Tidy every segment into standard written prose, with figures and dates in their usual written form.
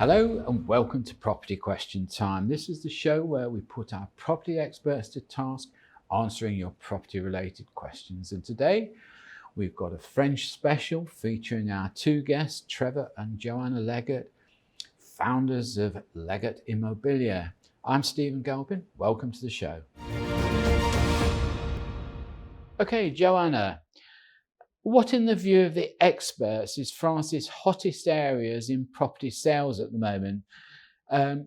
Hello and welcome to Property Question Time. This is the show where we put our property experts to task answering your property related questions. And today we've got a French special featuring our two guests, Trevor and Joanna Leggett, founders of Leggett Immobilier. I'm Stephen Galpin. Welcome to the show. Okay, Joanna, what, in the view of the experts, is France's hottest areas in property sales at the moment?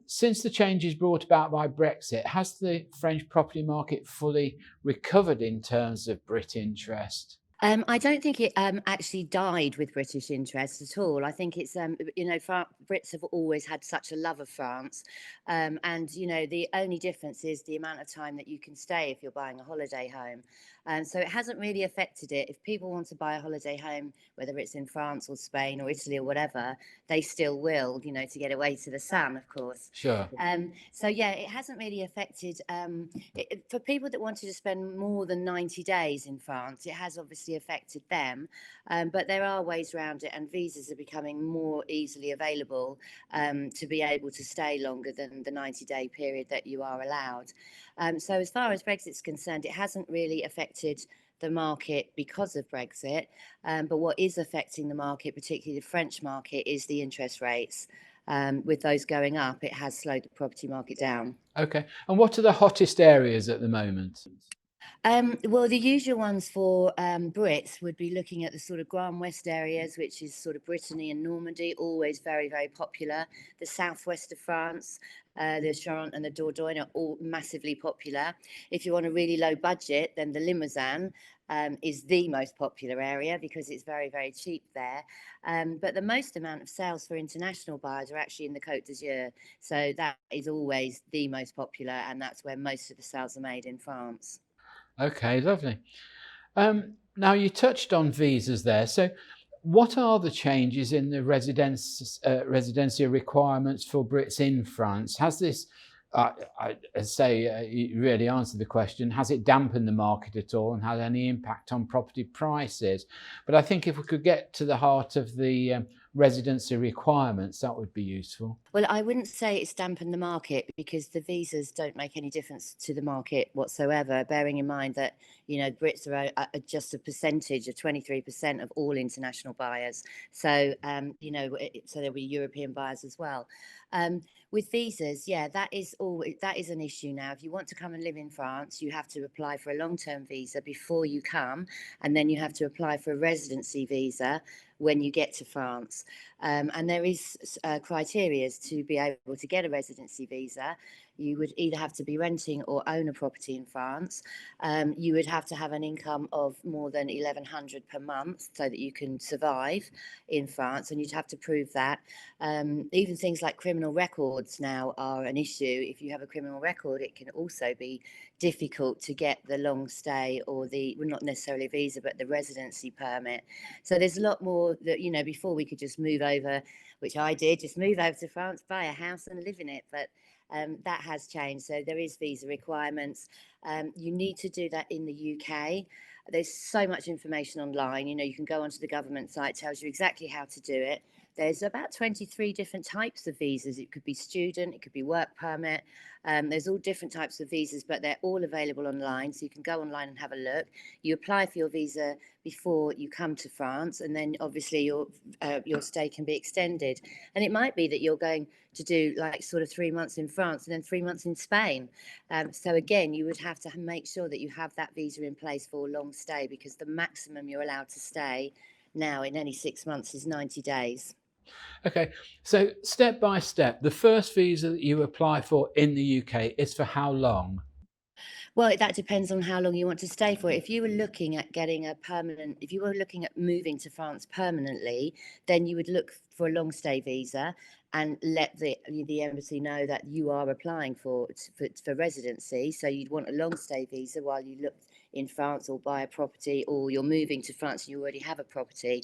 Since the changes brought about by Brexit, has the French property market fully recovered in terms of Brit interest? I don't think it actually died with British interest at all. I think it's, Brits have always had such a love of France. And, the only difference is the amount of time that you can stay if you're buying a holiday home. So it hasn't really affected it. If people want to buy a holiday home, whether it's in France or Spain or Italy or whatever, they still will, to get away to the sun, of course. Sure. So, yeah, it hasn't really affected. For people that wanted to spend more than 90 days in France, it has obviously affected them, but there are ways around it, and visas are becoming more easily available to be able to stay longer than the 90-day period that you are allowed. So as far as Brexit's concerned, it hasn't really affected the market because of Brexit, but what is affecting the market, particularly the French market, is the interest rates. With those going up, it has slowed the property market down. Okay. And what are the hottest areas at the moment? Well, the usual ones for Brits would be looking at the sort of Grand West areas, which is sort of Brittany and Normandy, always very, very popular. The southwest of France, the Charente and the Dordogne are all massively popular. If you want a really low budget, then the Limousin is the most popular area because it's very, very cheap there. But the most amount of sales for international buyers are actually in the Côte d'Azur. So that is always the most popular, and that's where most of the sales are made in France. Okay, lovely. Now, you touched on visas there. So what are the changes in the residency requirements for Brits in France? Has this, you really answered the question, has it dampened the market at all and had any impact on property prices? But I think if we could get to the heart of the residency requirements, that would be useful. Well, I wouldn't say it's dampened the market because the visas don't make any difference to the market whatsoever, bearing in mind that, Brits are just a percentage of 23% of all international buyers. So, so there'll be European buyers as well. With visas, yeah, that is an issue now. If you want to come and live in France, you have to apply for a long-term visa before you come, and then you have to apply for a residency visa when you get to France. And there is criteria to be able to get a residency visa. You would either have to be renting or own a property in France. You would have to have an income of more than 1,100 per month so that you can survive in France, and you'd have to prove that. Even things like criminal records now are an issue. If you have a criminal record, it can also be difficult to get the long stay or well, not necessarily a visa, but the residency permit. So there's a lot more that, before we could just move over, which I did, just move over to France, buy a house and live in it. But that has changed. So there is visa requirements. You need to do that in the UK. There's so much information online. You can go onto the government site, tells you exactly how to do it. There's about 23 different types of visas. It could be student, it could be work permit. There's all different types of visas, but they're all available online. So you can go online and have a look. You apply for your visa before you come to France, and then obviously your stay can be extended. And it might be that you're going to do like sort of 3 months in France and then 3 months in Spain. So again, you would have to make sure that you have that visa in place for a long stay, because the maximum you're allowed to stay now in any 6 months is 90 days. Okay, so step by step, the first visa that you apply for in the UK is for how long? Well, that depends on how long you want to stay for. If you were looking at if you were looking at moving to France permanently, then you would look for a long stay visa and let the embassy know that you are applying for residency. So you'd want a long stay visa while you look in France or buy a property, or you're moving to France and you already have a property.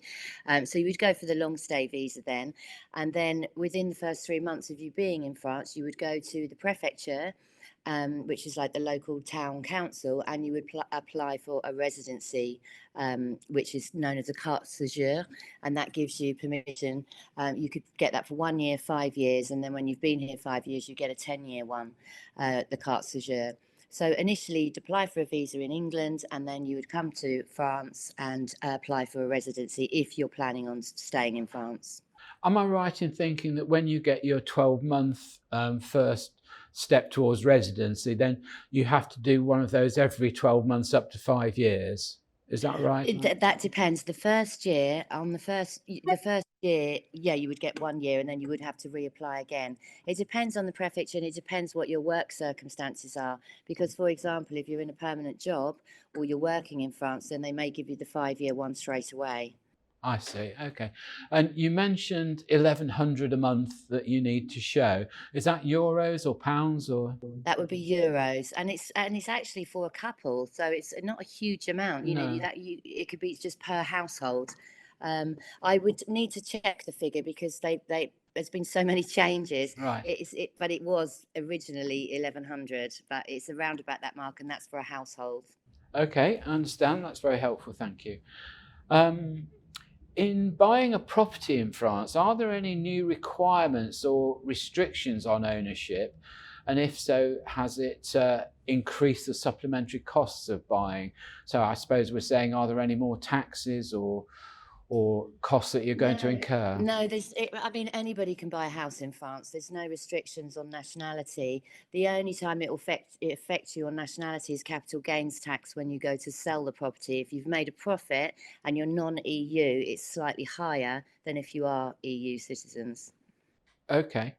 So you would go for the long stay visa then. And then within the first 3 months of you being in France, you would go to the prefecture which is like the local town council, and you would apply for a residency, which is known as a carte séjour, and that gives you permission. You could get that for 1 year, 5 years, and then when you've been here 5 years, you get a 10-year one, the carte séjour. So initially, you'd apply for a visa in England, and then you would come to France and apply for a residency if you're planning on staying in France. Am I right in thinking that when you get your 12-month first step towards residency, then you have to do one of those every 12 months up to 5 years? Is that right? That depends. The first year, yeah, you would get 1 year, and then you would have to reapply again. It depends on the prefecture, and it depends what your work circumstances are. Because, for example, if you're in a permanent job or you're working in France, then they may give you the 5-year one straight away. I see. Okay. And you mentioned 1,100 a month that you need to show. Is that euros or pounds or? That would be euros, and it's actually for a couple, so it's not a huge amount. You know, No. it could be just per household. I would need to check the figure because there's been so many changes. Right. But it was originally 1,100, but it's around about that mark, and that's for a household. Okay, I understand. That's very helpful. Thank you. In buying a property in France, are there any new requirements or restrictions on ownership? And if so, has it increased the supplementary costs of buying? So I suppose we're saying, are there any more taxes or costs that you're going to incur? No, I mean, anybody can buy a house in France. There's no restrictions on nationality. The only time it affects you on nationality is capital gains tax when you go to sell the property. If you've made a profit and you're non-EU, it's slightly higher than if you are EU citizens. Okay.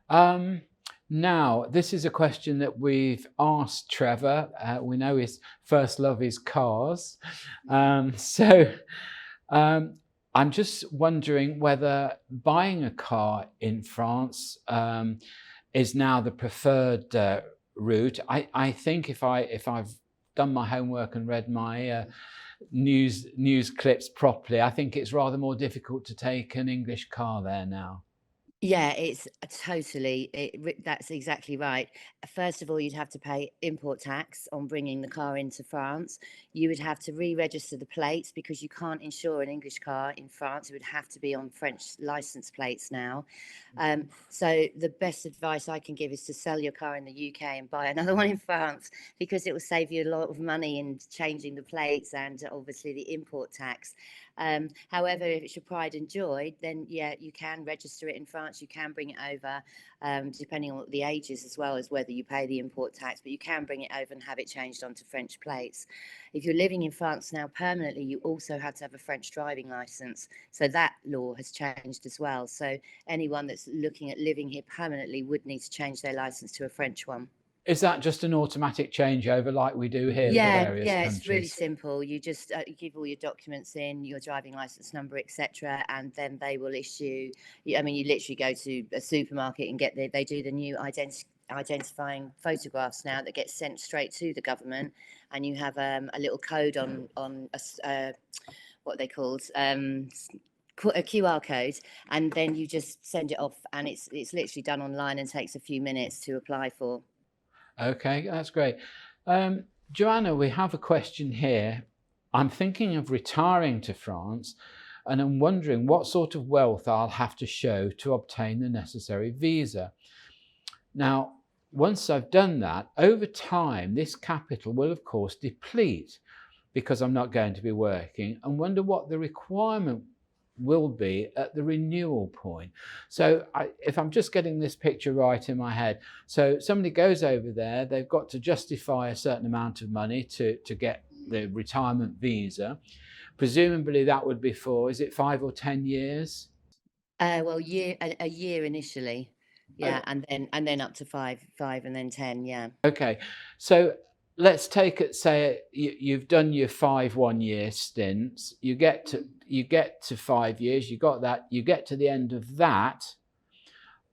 Now, this is a question that we've asked Trevor. We know his first love is cars. I'm just wondering whether buying a car in France is now the preferred route. I think if I've done my homework and read my news clips properly, I think it's rather more difficult to take an English car there now. Yeah, it's that's exactly right. First of all, you'd have to pay import tax on bringing the car into France. You would have to re-register the plates because you can't insure an English car in France. It would have to be on French license plates now. So the best advice I can give is to sell your car in the UK and buy another one in France because it will save you a lot of money in changing the plates and obviously the import tax. However, if it's your pride and joy, then yeah, you can register it in France. You can bring it over, depending on what the age is, as well as whether you pay the import tax. But you can bring it over and have it changed onto French plates. If you're living in France now permanently, you also have to have a French driving license. So that law has changed as well. So anyone that's looking at living here permanently would need to change their license to a French one. Is that just an automatic changeover like we do here for various countries? It's really simple. You just you give all your documents in, your driving license number, etc., and then they will issue. I mean, you literally go to a supermarket and they do the new identifying photographs now that get sent straight to the government, and you have a little code on what they called a QR code, and then you just send it off, and it's literally done online and takes a few minutes to apply for. Okay, that's great. Joanna, we have a question here. I'm thinking of retiring to France, and I'm wondering what sort of wealth I'll have to show to obtain the necessary visa. Now, once I've done that, over time, this capital will, of course, deplete because I'm not going to be working, and wonder what the requirement will be at the renewal point. So if I'm just getting this picture right in my head, so somebody goes over there, they've got to justify a certain amount of money to get the retirement visa. Presumably that would be for, is it 5 or 10 years? Well, a year initially, yeah, and then up to five, and then 10, yeah. Okay, so let's take it. Say you've done your 5 1-year stints. You get to 5 years. You got that. You get to the end of that.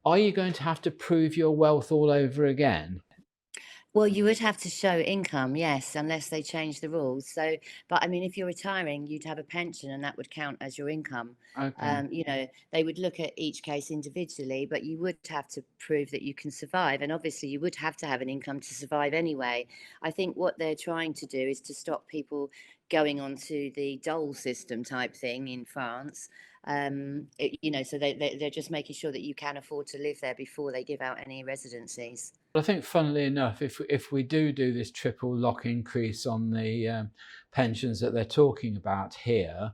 Are you going to have to prove your wealth all over again? Well, you would have to show income, yes, unless they change the rules. So, but I mean, if you're retiring, you'd have a pension and that would count as your income. Okay. They would look at each case individually, but you would have to prove that you can survive. And obviously, you would have to have an income to survive anyway. I think what they're trying to do is to stop people going onto the dole system type thing in France. So they're just making sure that you can afford to live there before they give out any residencies. I think, funnily enough, if we do this triple lock increase on the pensions that they're talking about here,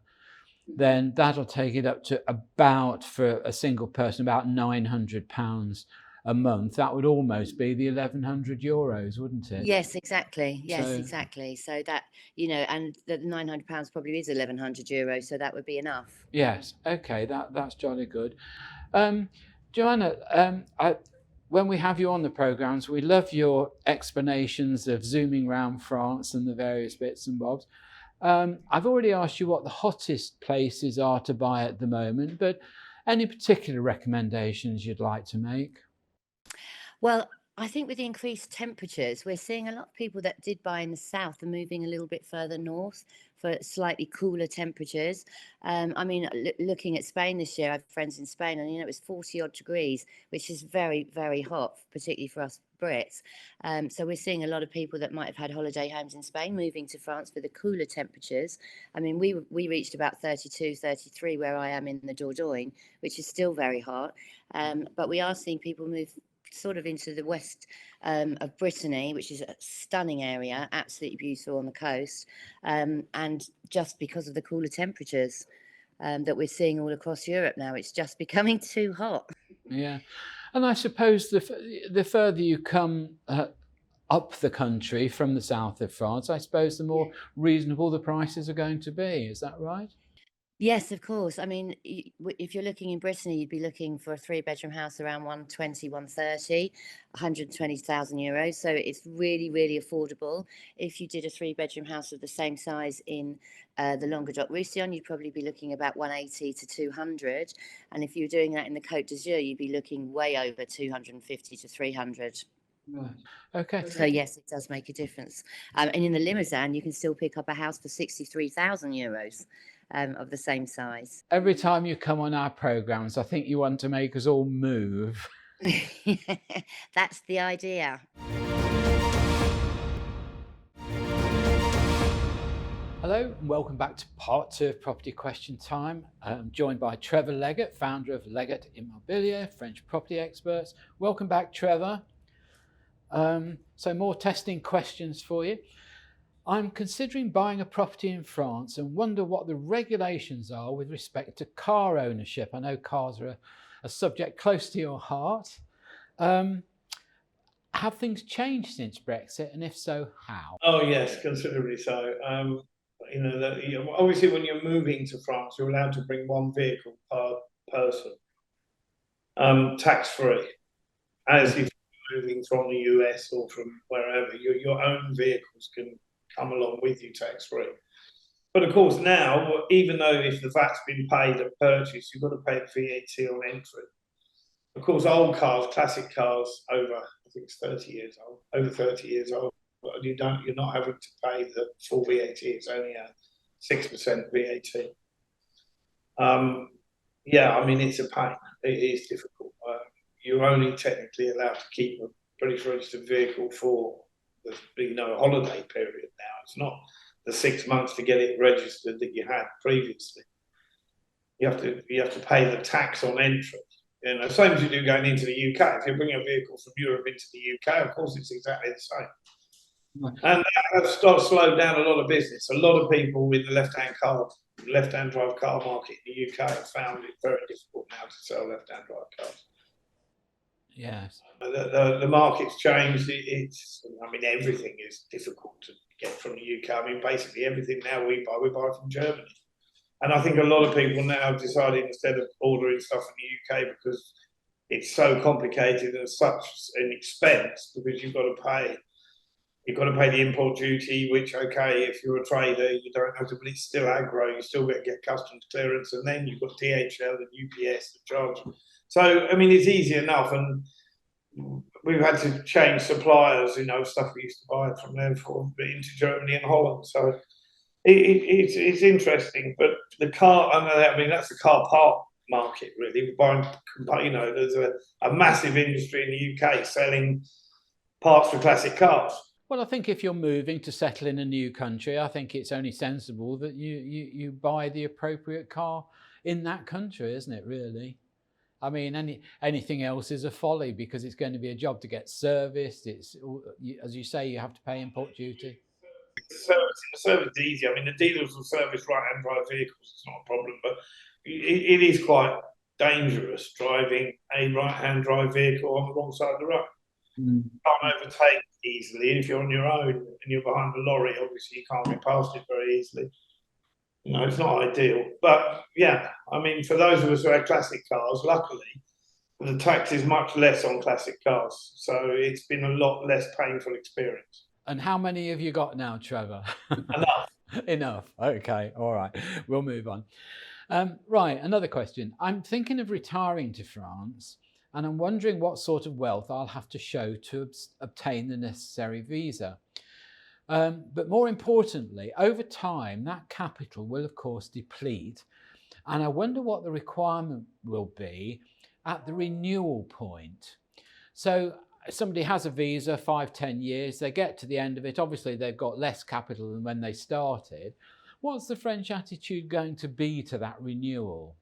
then that'll take it up to about, for a single person, about £900 a month. That would almost be the €1,100, wouldn't it? Yes, exactly. Yes, So exactly. So that, and the £900 probably is €1,100, so that would be enough. yes, okay, that's jolly good. Joanna, when we have you on the programs, we love your explanations of zooming around France and the various bits and bobs. I've already asked you what the hottest places are to buy at the moment, but any particular recommendations you'd like to make? Well, I think with the increased temperatures, we're seeing a lot of people that did buy in the south are moving a little bit further north for slightly cooler temperatures. Looking at Spain this year, I have friends in Spain, and it was 40 odd degrees, which is very, very hot, particularly for us Brits. So we're seeing a lot of people that might have had holiday homes in Spain moving to France for the cooler temperatures. I mean, we reached about 32, 33 where I am in the Dordogne, which is still very hot. But we are seeing people move sort of into the west of Brittany, which is a stunning area, absolutely beautiful on the coast, and just because of the cooler temperatures that we're seeing all across Europe now, it's just becoming too hot. Yeah, and I suppose the further you come up the country from the south of France, I suppose the more reasonable the prices are going to be. Is that right? Yes, of course. I mean, if you're looking in Brittany, you'd be looking for a three-bedroom house around 120, 130, 120,000 euros. So it's really, really affordable. If you did a three-bedroom house of the same size in the Languedoc-Roussillon, you'd probably be looking about 180 to 200. And if you were doing that in the Côte d'Azur, you'd be looking way over 250 to 300. Right. Okay. So yes, it does make a difference. And in the Limousin, you can still pick up a house for 63,000 euros of the same size. Every time you come on our programs, I think you want to make us all move. That's the idea. Hello and welcome back to part 2 of Property Question Time. I'm joined by Trevor Leggett, founder of Leggett Immobilier, French property experts. Welcome back, Trevor. So more testing questions for you. I'm considering buying a property in France and wonder what the regulations are with respect to car ownership. I know cars are a subject close to your heart. Have things changed since Brexit, and if so, how? Oh yes, considerably so. Obviously when you're moving to France, you're allowed to bring one vehicle per person, tax-free. As if you're moving from the US or from wherever, your own vehicles can come along with you tax-free. But of course now, even though if the VAT's been paid at purchase, you've got to pay the VAT on entry. Of course, old cars, classic cars, over I think it's 30 years old, over 30 years old, you're not having to pay the full VAT. It's only a 6% VAT. It's a pain. It is difficult. You're only technically allowed to keep a British registered vehicle for the holiday period now. It's not the 6 months to get it registered that you had previously. You have to pay the tax on entry. Same as you do going into the UK. If you bring a vehicle from Europe into the UK, of course it's exactly the same. Right. And that has slowed down a lot of business. A lot of people with the left-hand drive car market in the UK have found it very difficult now to sell left-hand drive cars. Yes. The market's changed. Everything is difficult to get from the UK. Basically everything now we buy from Germany. And I think a lot of people now have decided instead of ordering stuff in the UK because it's so complicated and such an expense, because you've got to pay the import duty, which, okay, if you're a trader, you don't have to, but it's still aggro. You still got to get customs clearance, and then you've got DHL and UPS to charge. So, it's easy enough. And we've had to change suppliers, stuff we used to buy from there into Germany and Holland. So it's interesting. But the car, I mean, that's the car park market, really. We're buying, there's a massive industry in the UK selling parts for classic cars. Well, I think if you're moving to settle in a new country, I think it's only sensible that you buy the appropriate car in that country, isn't it, really? I mean, anything else is a folly, because it's going to be a job to get serviced. It's, as you say, you have to pay import duty. The service is easy. I mean, the dealers will service right-hand drive vehicles. It's not a problem, but it is quite dangerous driving a right-hand drive vehicle on the wrong side of the road. You can't overtake easily. If you're on your own and you're behind a lorry, obviously you can't get past it very easily. It's not ideal. But yeah, I mean, for those of us who have classic cars, luckily, the tax is much less on classic cars. So it's been a lot less painful experience. And how many have you got now, Trevor? Enough. Enough. Okay. All right. We'll move on. Right. Another question. I'm thinking of retiring to France, and I'm wondering what sort of wealth I'll have to show to obtain the necessary visa. But more importantly, over time, that capital will, of course, deplete. And I wonder what the requirement will be at the renewal point. So somebody has a visa, 5-10 years, they get to the end of it. Obviously, they've got less capital than when they started. What's the French attitude going to be to that renewal?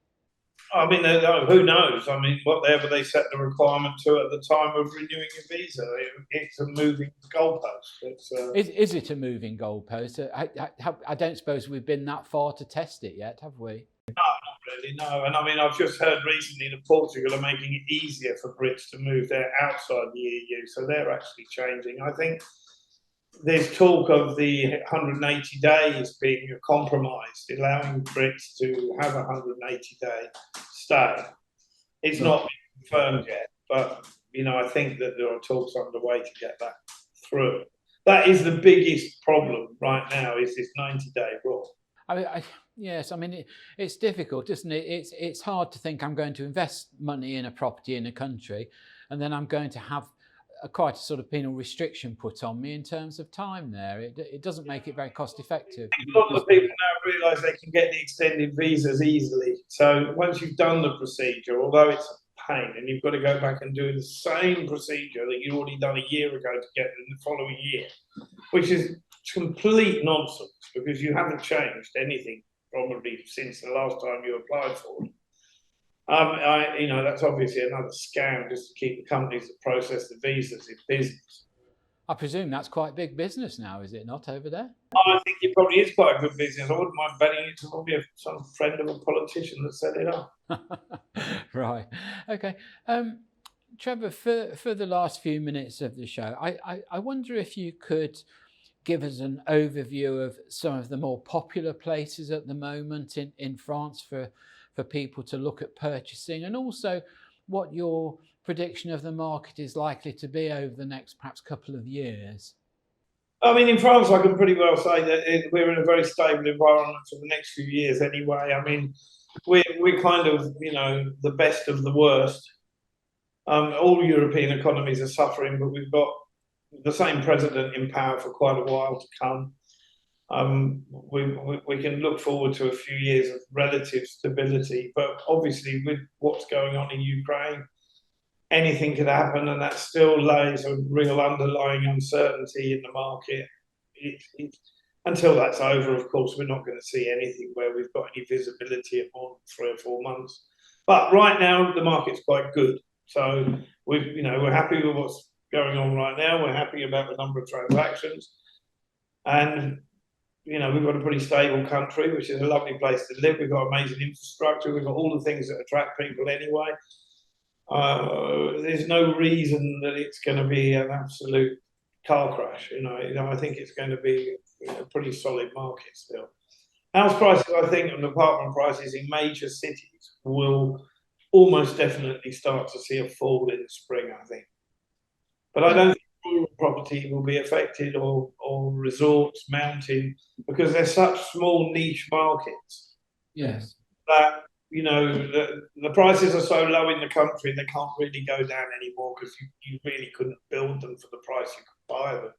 I mean, who knows? I mean, whatever they set the requirement to at the time of renewing a visa, it's a moving goalpost. Is it a moving goalpost? I don't suppose we've been that far to test it yet, have we? No, not really, no. And I mean, I've just heard recently that Portugal are making it easier for Brits to move there outside the EU, so they're actually changing. I think there's talk of the 180 days being compromised, allowing Brits to have a 180-day stay. It's not been confirmed yet, but I think that there are talks underway to get that through. That is the biggest problem right now, is this 90-day rule. Yes, I mean, it's difficult, isn't it? It's hard to think I'm going to invest money in a property in a country, and then I'm going to have quite a sort of penal restriction put on me in terms of time there. It doesn't make it very cost effective. A lot of people now realise they can get the extended visas easily. So once you've done the procedure, although it's a pain, and you've got to go back and do the same procedure that you'd already done a year ago to get in the following year, which is complete nonsense, because you haven't changed anything probably since the last time you applied for it. That's obviously another scam just to keep the companies that process the visas in business. I presume that's quite big business now, is it not, over there? I think it probably is quite a good business. I wouldn't mind betting it's probably some friend of a politician that set it up. Right. Okay. Trevor, for the last few minutes of the show, I wonder if you could give us an overview of some of the more popular places at the moment in France for people to look at purchasing, and also what your prediction of the market is likely to be over the next perhaps couple of years. I mean, in France, I can pretty well say that we're in a very stable environment for the next few years anyway. I mean, we're kind of, the best of the worst. All European economies are suffering, but we've got the same president in power for quite a while to come. We can look forward to a few years of relative stability, but obviously with what's going on in Ukraine, anything could happen, and that still lays a real underlying uncertainty in the market. Until that's over, of course, we're not going to see anything where we've got any visibility of more than 3 or 4 months. But right now, the market's quite good. So we're happy with what's going on right now. We're happy about the number of transactions, and we've got a pretty stable country, which is a lovely place to live. We've got amazing infrastructure. We've got all the things that attract people anyway. There's no reason that it's going to be an absolute car crash. I think it's going to be a pretty solid market still. House prices, I think, and apartment prices in major cities will almost definitely start to see a fall in the spring, I think. But I don't think rural property will be affected, or resorts, mountain, because they're such small niche markets. Yes. That, the prices are so low in the country, they can't really go down anymore because you really couldn't build them for the price you could buy them.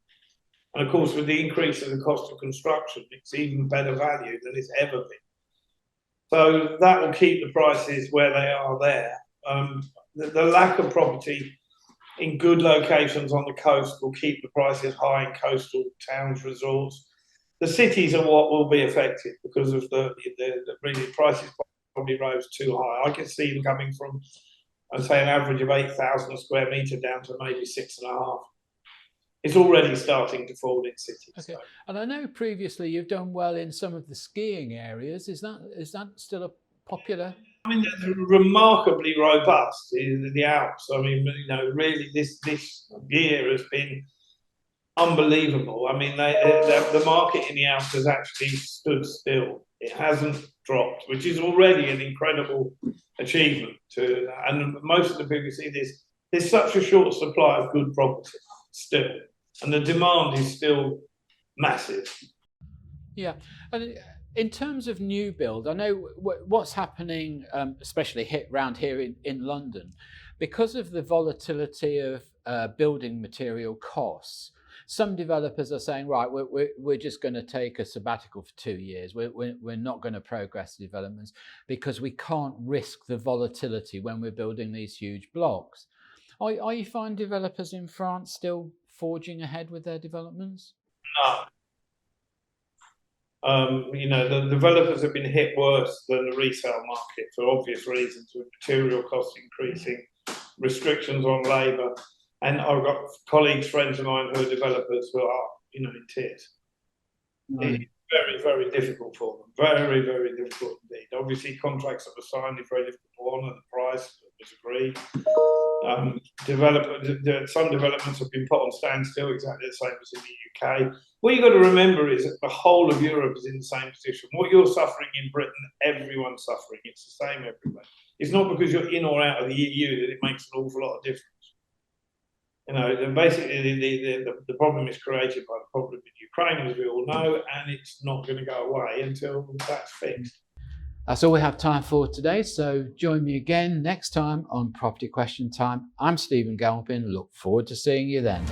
And of course, with the increase in the cost of construction, it's even better value than it's ever been. So that will keep the prices where they are there. The lack of property in good locations on the coast will keep the prices high in coastal towns, resorts. The cities are what will be affected because of the really prices probably rose too high. I can see them coming from, I'd say, an average of 8,000 a square metre down to maybe 6.5. It's already starting to fall in cities. Okay. So. And I know previously you've done well in some of the skiing areas. Is that still a popular? I mean, they're remarkably robust in the Alps. I mean, really, this year has been unbelievable. I mean, the market in the Alps has actually stood still. It hasn't dropped, which is already an incredible achievement. And most of the people see this. There's such a short supply of good property still, and the demand is still massive. Yeah, and in terms of new build, I know what's happening, especially around here in London, because of the volatility of building material costs. Some developers are saying, right, we're just going to take a sabbatical for 2 years. We're not going to progress developments because we can't risk the volatility when we're building these huge blocks. Are you finding developers in France still forging ahead with their developments? No. The developers have been hit worse than the resale market for obvious reasons, with material costs increasing, restrictions on labour. And I've got colleagues, friends of mine who are developers who are, in tears. Right. It's very, very difficult for them. Very, very difficult indeed. Obviously, contracts that were signed are very difficult to honour. The price was agreed. Some developments have been put on standstill, exactly the same as in the UK. What you've got to remember is that the whole of Europe is in the same position. What you're suffering in Britain, everyone's suffering. It's the same everywhere. It's not because you're in or out of the EU that it makes an awful lot of difference. Basically the problem is created by the problem in Ukraine, as we all know, and it's not going to go away until that's fixed. That's all we have time for today, so join me again next time on Property Question Time. I'm Stephen Galpin. Look forward to seeing you then.